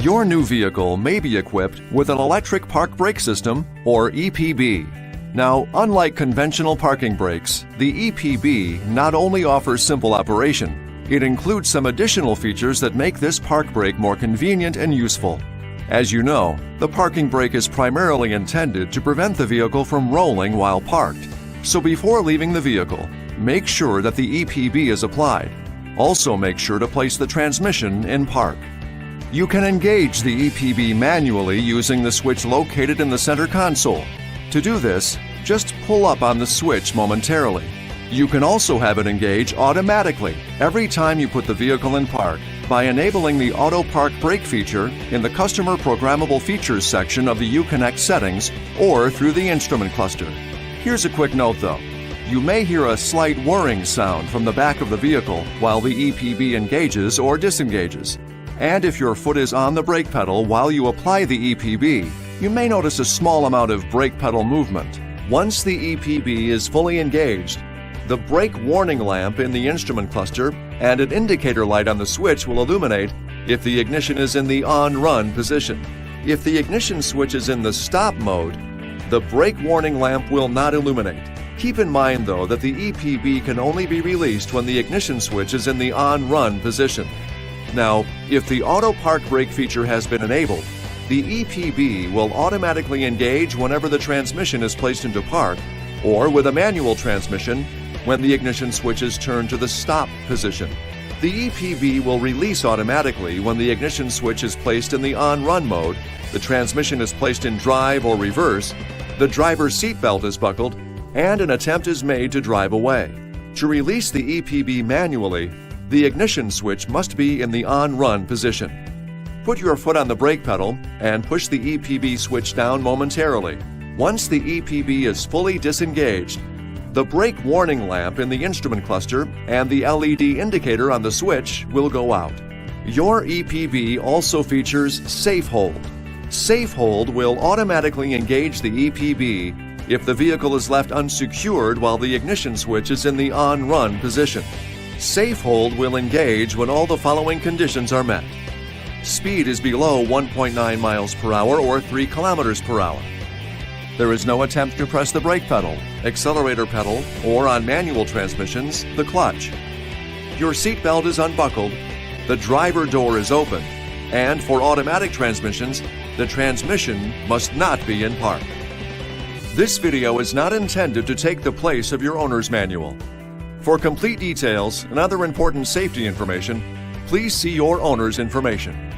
Your new vehicle may be equipped with an electric park brake system, or EPB. Now, unlike conventional parking brakes, the EPB not only offers simple operation, it includes some additional features that make this park brake more convenient and useful. As you know, the parking brake is primarily intended to prevent the vehicle from rolling while parked. So before leaving the vehicle, make sure that the EPB is applied. Also make sure to place the transmission in park. You can engage the EPB manually using the switch located in the center console. To do this, just pull up on the switch momentarily. You can also have it engage automatically every time you put the vehicle in park by enabling the Auto Park Brake feature in the Customer Programmable Features section of the Uconnect settings or through the instrument cluster. Here's a quick note though. You may hear a slight whirring sound from the back of the vehicle while the EPB engages or disengages. And if your foot is on the brake pedal while you apply the EPB, you may notice a small amount of brake pedal movement. Once the EPB is fully engaged, the brake warning lamp in the instrument cluster and an indicator light on the switch will illuminate if the ignition is in the on-run position. If the ignition switch is in the stop mode, the brake warning lamp will not illuminate. Keep in mind though that the EPB can only be released when the ignition switch is in the on-run position. Now, if the Auto Park Brake feature has been enabled, the EPB will automatically engage whenever the transmission is placed into park, or with a manual transmission when the ignition switch is turned to the stop position. The EPB will release automatically when the ignition switch is placed in the on-run mode, the transmission is placed in drive or reverse, the driver's seatbelt is buckled, and an attempt is made to drive away. To release the EPB manually, the ignition switch must be in the on-run position. Put your foot on the brake pedal and push the EPB switch down momentarily. Once the EPB is fully disengaged, the brake warning lamp in the instrument cluster and the LED indicator on the switch will go out. Your EPB also features Safe Hold. Safe Hold will automatically engage the EPB if the vehicle is left unsecured while the ignition switch is in the on-run position. Safe Hold will engage when all the following conditions are met. Speed is below 1.9 miles per hour or 3 kilometers per hour. There is no attempt to press the brake pedal, accelerator pedal, or on manual transmissions, the clutch. Your seatbelt is unbuckled, the driver door is open, and for automatic transmissions, the transmission must not be in park. This video is not intended to take the place of your owner's manual. For complete details and other important safety information, please see your owner's information.